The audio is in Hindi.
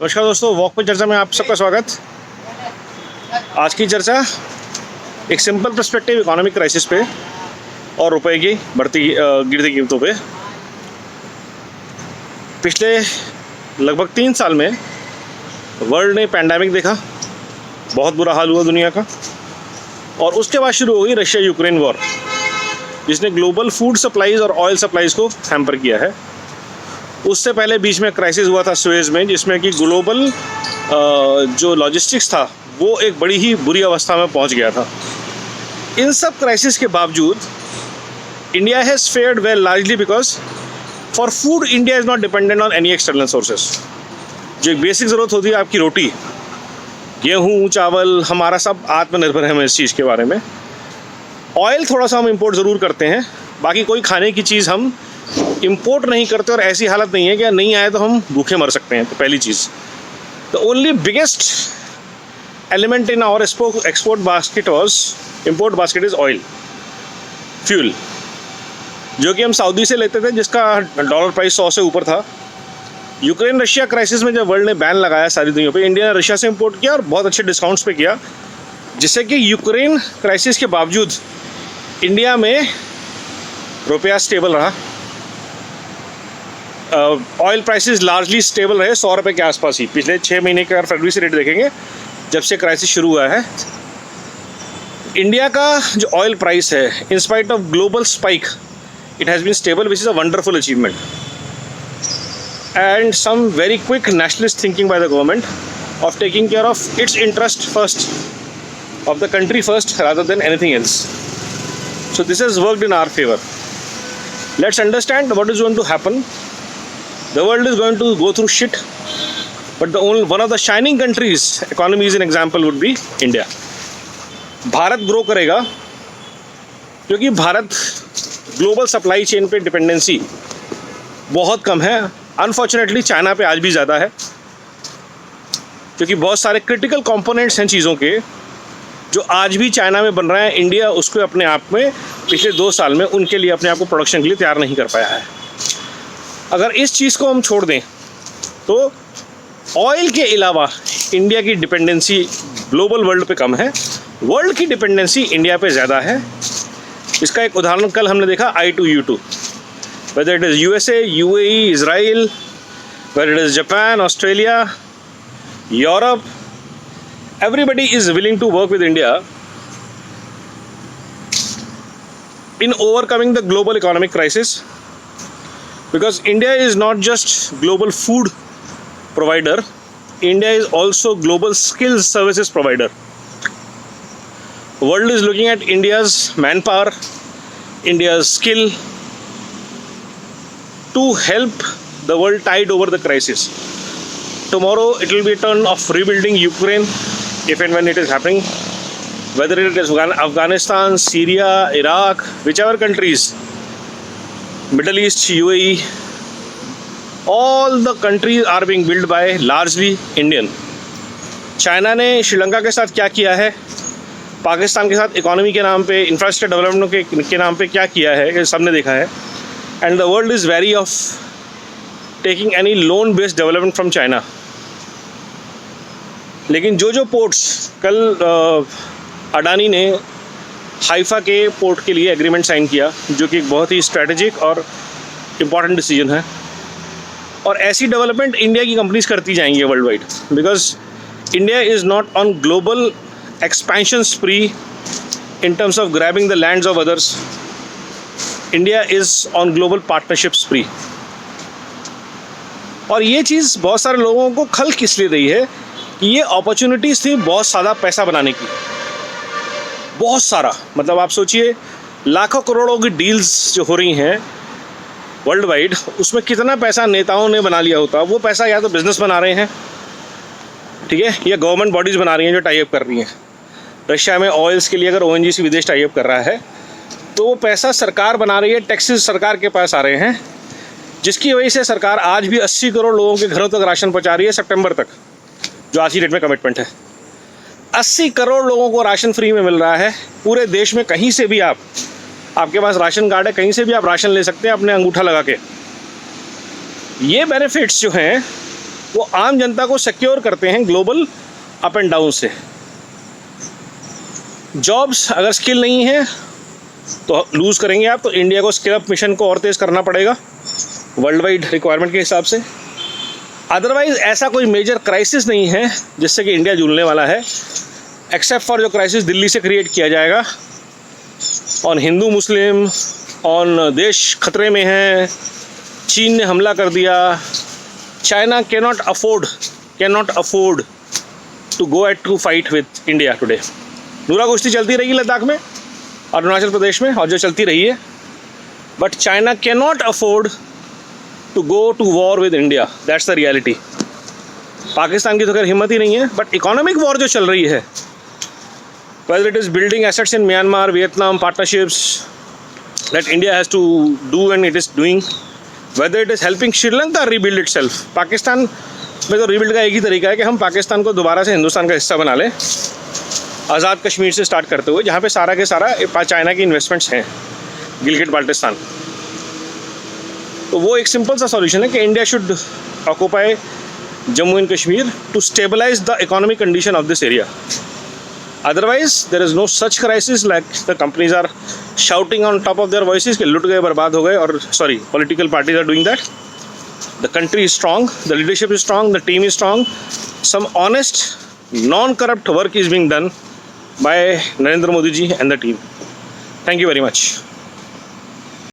नमस्कार दोस्तों, वॉक पे चर्चा में आप सबका स्वागत। आज की चर्चा एक सिंपल पर्सपेक्टिव इकोनॉमिक क्राइसिस पे और रुपए की बढ़ती गिरती कीमतों पे। पिछले लगभग 3 साल में वर्ल्ड ने पैंडेमिक देखा, बहुत बुरा हाल हुआ दुनिया का, और उसके बाद शुरू हो गई रशिया यूक्रेन वॉर, जिसने ग्लोबल फूड सप्लाईज और ऑयल सप्लाईज को हैम्पर किया है। उससे पहले बीच में क्राइसिस हुआ था सुएज़ में, जिसमें कि ग्लोबल जो लॉजिस्टिक्स था वो एक बड़ी ही बुरी अवस्था में पहुंच गया था। इन सब क्राइसिस के बावजूद India has fared well largely because for food India is not dependent on any external sources. जो एक बेसिक ज़रूरत होती है आपकी रोटी, गेहूँ, चावल, हमारा सब आत्मनिर्भर है। मैं इस चीज़ के बारे में, ऑयल थोड़ा सा हम इंपोर्ट ज़रूर करते हैं, बाकी कोई खाने की चीज़ हम इंपोर्ट नहीं करते, और ऐसी हालत नहीं है कि नहीं आए तो हम भूखे मर सकते हैं। तो पहली चीज़, the only biggest element in our export basket was import basket is oil, fuel, जो कि हम सऊदी से लेते थे, जिसका डॉलर प्राइस 100 से ऊपर था। यूक्रेन रशिया क्राइसिस में जब वर्ल्ड ने बैन लगाया सारी दुनिया पे, इंडिया ने रशिया से इंपोर्ट किया और बहुत अच्छे डिस्काउंट्स पे किया, जिससे कि यूक्रेन क्राइसिस के बावजूद इंडिया में रुपया स्टेबल रहा। ऑयल प्राइसेस लार्जली स्टेबल रहे, 100 रुपये के आसपास ही पिछले 6 महीने के। अगर फरवरी से रेट देखेंगे, जब से क्राइसिस शुरू हुआ है, इंडिया का जो ऑयल प्राइस है, in spite of global spike, it has been stable, which is a wonderful achievement and some very quick nationalist thinking by the government of taking care of its interest first, of the country first rather than anything else. So this has worked in our favor. Let's understand what is going to happen. The world is going to go through shit, but one of the shining countries, economies an example would be India. Bharat grow करेगा क्योंकि भारत ग्लोबल सप्लाई चेन पे डिपेंडेंसी बहुत कम है। अनफॉर्चुनेटली चाइना पे आज भी ज़्यादा है, क्योंकि बहुत सारे क्रिटिकल कंपोनेंट्स हैं चीज़ों के जो आज भी चाइना में बन रहे हैं। इंडिया उसको अपने आप में पिछले 2 साल में उनके लिए अपने आप को प्रोडक्शन के लिए तैयार नहीं कर पाया है। अगर इस चीज़ को हम छोड़ दें तो ऑयल के अलावा इंडिया की डिपेंडेंसी ग्लोबल वर्ल्ड पे कम है, वर्ल्ड की डिपेंडेंसी इंडिया पे ज़्यादा है। इसका एक उदाहरण कल हमने देखा I2U2, whether it is USA, UAE, Israel, whether it is Japan, Australia, Europe, everybody is willing to work with India in overcoming the global economic crisis, because India is not just global food provider, India is also global skills services provider. World is looking at India's manpower, India's skill to help the world tide over the crisis. Tomorrow it will be a turn of rebuilding Ukraine, if and when it is happening, whether it is Afghanistan, Syria, Iraq, whichever countries, Middle East, UAE, all the countries are being built by largely Indian. China ने श्रीलंका के साथ क्या किया है, पाकिस्तान के साथ इकोनॉमी के नाम पे, इंफ्रास्ट्रक्चर डेवलपमेंट के नाम पे क्या किया है, ये सबने देखा है। And the world is very of taking any loan based development from China. लेकिन जो पोर्ट्स, कल अडानी ने हाइफा के पोर्ट के लिए एग्रीमेंट साइन किया, जो कि एक बहुत ही स्ट्रैटेजिक और इम्पॉर्टेंट डिसीजन है, और ऐसी डेवलपमेंट इंडिया की कंपनीज करती जाएंगी world wide, because India is not on global expansion स्प्री in terms of grabbing the lands of others. India is on global partnership स्प्री। और ये चीज़ बहुत सारे लोगों को खल किस लिए रही है कि ये अपॉर्चुनिटीज़ थी बहुत सारा पैसा बनाने की, बहुत सारा, मतलब आप सोचिए लाखों करोड़ों की डील्स जो हो रही हैं वर्ल्ड वाइड, उसमें कितना पैसा नेताओं ने बना लिया होता। वो पैसा या तो बिजनेस बना रहे हैं, ठीक है, या गवर्नमेंट बॉडीज़ बना रही हैं जो टाई अप कर रही हैं। रशिया में ऑयल्स के लिए अगर ONGC विदेश टाई अप कर रहा है, तो वो पैसा सरकार बना रही है, टैक्सेस सरकार के पास आ रहे हैं, जिसकी वजह से सरकार आज भी 80 करोड़ लोगों के घरों तक राशन पहुँचा रही है सितंबर तक, जो आज की डेट में कमिटमेंट है। 80 करोड़ लोगों को राशन फ्री में मिल रहा है पूरे देश में। कहीं से भी आपके पास राशन कार्ड है, कहीं से भी आप राशन ले सकते हैं अपने अंगूठा लगा के। ये बेनिफिट्स जो हैं वो आम जनता को सिक्योर करते हैं ग्लोबल अप एंड डाउन से। जॉब्स अगर स्किल नहीं है तो लूज़ करेंगे आप, तो इंडिया को स्किल अप मिशन को और तेज़ करना पड़ेगा वर्ल्ड वाइड रिक्वायरमेंट के हिसाब से। अदरवाइज़ ऐसा कोई मेजर क्राइसिस नहीं है जिससे कि इंडिया जूझने वाला है, एक्सेप्ट फॉर जो क्राइसिस दिल्ली से क्रिएट किया जाएगा ऑन हिंदू मुस्लिम, ऑन देश खतरे में है, चीन ने हमला कर दिया। China cannot afford to go at to fight with India today. नूरा कुश्ती चलती रहेगी लद्दाख में और अरुणाचल प्रदेश में, और जो चलती रही है, but China cannot afford to go to war with India, that's the reality. Pakistan की तो खैर हिम्मत ही नहीं है, बट इकोनॉमिक वॉर जो चल रही है, whether it is building assets in Myanmar, Vietnam, partnerships that India has to do and it is doing, whether it is helping Sri Lanka rebuild itself। Pakistan में तो रीबिल्ड का एक ही तरीका है कि हम पाकिस्तान को दोबारा से हिंदुस्तान का हिस्सा बना लें, आज़ाद कश्मीर से स्टार्ट करते हुए, जहाँ पे सारा के सारा चाइना की इन्वेस्टमेंट्स हैं, गिलगिट बाल्टिस्तान। तो वो एक सिंपल सा सॉल्यूशन है कि India should occupy Jammu and Kashmir to stabilise the economic condition of this area. Otherwise, there is no such crisis like the companies are shouting on top of their voices कि लुट गए, बर्बाद हो गए, और political parties are doing that। The country is strong, the leadership is strong, the team is strong. Some honest, non-corrupt work is being done by Narendra Modi ji and the team. Thank you very much.